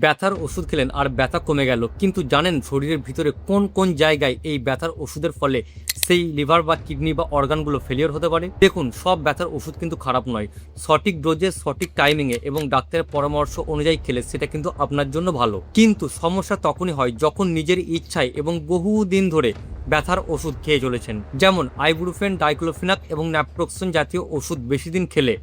ব্যথার ওষুধ খেলেন আর ব্যথা কমে গেল, কিন্তু জানেন শরীরের ভিতরে কোন কোন জায়গায় এই ব্যথার ওষুধের ফলে সেই লিভার বা কিডনি বা অর্গানগুলো ফেলিয়ার হতে পারে? দেখুন, সব ব্যথার ওষুধ কিন্তু খারাপ নয়। সঠিক ডোজে, সঠিক টাইমিংয়ে এবং ডাক্তারের পরামর্শ অনুযায়ী খেলে সেটা কিন্তু আপনার জন্য ভালো। কিন্তু সমস্যা তখনই হয় যখন নিজের ইচ্ছায় এবং বহুদিন ধরে ব্যথার ওষুধ খেয়ে চলেছেন। যেমন আইবুপ্রোফেন, ডাইক্লোফেনাক এবং ন্যাপ্রোক্সন জাতীয় ওষুধ বেশি দিন খেলে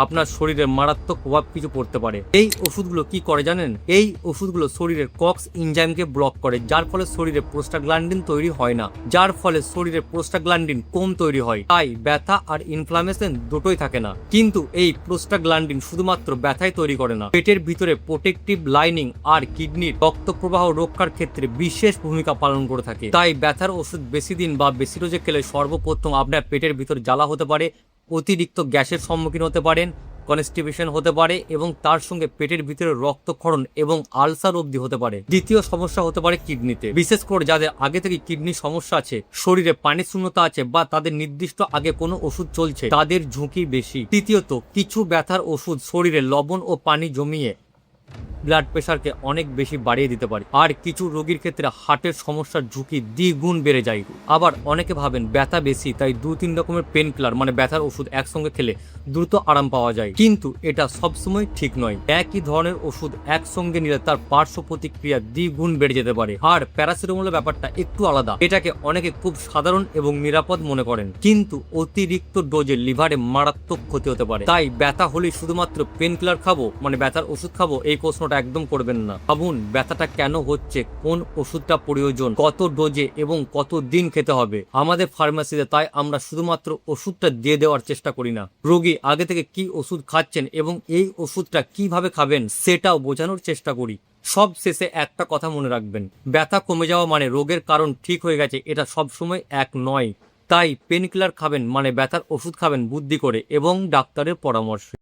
আপনার শরীরে মারাত্মক প্রভাব কিছু পড়তে পারে। এই ওষুধগুলো কি করে জানেন? এই ওষুধগুলো শরীরের কক্স এনজাইমকে ব্লক করে, যার ফলে শরীরে প্রোস্টাগ্ল্যান্ডিন তৈরি হয় না, যার ফলে শরীরে প্রোস্টাগ্ল্যান্ডিন কম তৈরি হয়। তাই ব্যথা আর ইনফ্লামেশন দুটোই থাকে না। কিন্তু এই প্রোস্টাগ্ল্যান্ডিন শুধুমাত্র ব্যথাই তৈরি করে না, পেটের ভিতরে প্রোটেকটিভ লাইনিং আর কিডনির রক্ত প্রবাহ রক্ষার ক্ষেত্রে বিশেষ ভূমিকা পালন করে থাকে। তাই ব্যথার ওষুধ বেশি দিন বা বেশি ডোজে খেলে সর্বপ্রথম আপনার পেটের ভিতর জ্বালা হতে পারে, অতিরিক্ত গ্যাসের সম্মুখীন হতে পারেন, কনস্টিপেশন হতে পারে এবং তার সঙ্গে পেটের ভিতরে রক্তক্ষরণ এবং আলসার অবধি হতে পারে। দ্বিতীয় সমস্যা হতে পারে কিডনিতে, বিশেষ করে যাদের আগে থেকে কিডনির সমস্যা আছে, শরীরে পানি শূন্যতা আছে বা তাদের নির্দিষ্ট আগে কোনো ওষুধ চলছে, তাদের ঝুঁকি বেশি। তৃতীয়ত, কিছু ব্যথার ওষুধ শরীরে লবণ ও পানি জমিয়ে ব্লাড প্রেশারকে অনেক বেশি বাড়িয়ে দিতে পারে। আর কিছু রোগীর ক্ষেত্রে হার্টের সমস্যার ঝুঁকি দ্বিগুণ বেড়ে যায়। আবার অনেকে ভাবেন ব্যথা বেশি তাই 2-3 রকমের পেন কিলার মানে ব্যথার ওষুধ একসঙ্গে খেলে দ্রুত আরাম পাওয়া যায়, কিন্তু এটা সবসময় ঠিক নয়। একই ধরনের ওষুধ একসঙ্গে নিলে তার পার্শ্ব প্রতিক্রিয়া দ্বিগুণ বেড়ে যেতে পারে। আর প্যারাসিটামলের ব্যাপারটা একটু আলাদা, এটাকে অনেকে খুব সাধারণ এবং নিরাপদ মনে করেন, কিন্তু অতিরিক্ত ডোজে লিভারে মারাত্মক ক্ষতি হতে পারে। তাই ব্যথা হলে শুধুমাত্র পেন কিলার খাবো মানে ব্যথার ওষুধ খাবো, এই প্রশ্নটা একদম করবেন না। ভাবুন ব্যথাটা কেন হচ্ছে, কোন ওষুধটা প্রয়োজন, কত ডোজে এবং কত দিন খেতে হবে। আমাদের ফার্মেসিতে তাই আমরা শুধুমাত্র ওষুধটা দিয়ে দেওয়ার চেষ্টা করি না, রোগী আগে থেকে কি ওষুধ খাচ্ছেন এবং এই ওষুধটা কিভাবে খাবেন সেটাও বোঝানোর চেষ্টা করি। সব শেষে একটা কথা মনে রাখবেন, ব্যথা কমে যাওয়া মানে রোগের কারণ ঠিক হয়ে গেছে, এটা সবসময় এক নয়। তাই পেন কিলার খাবেন মানে ব্যথার ওষুধ খাবেন বুদ্ধি করে এবং ডাক্তারের পরামর্শে।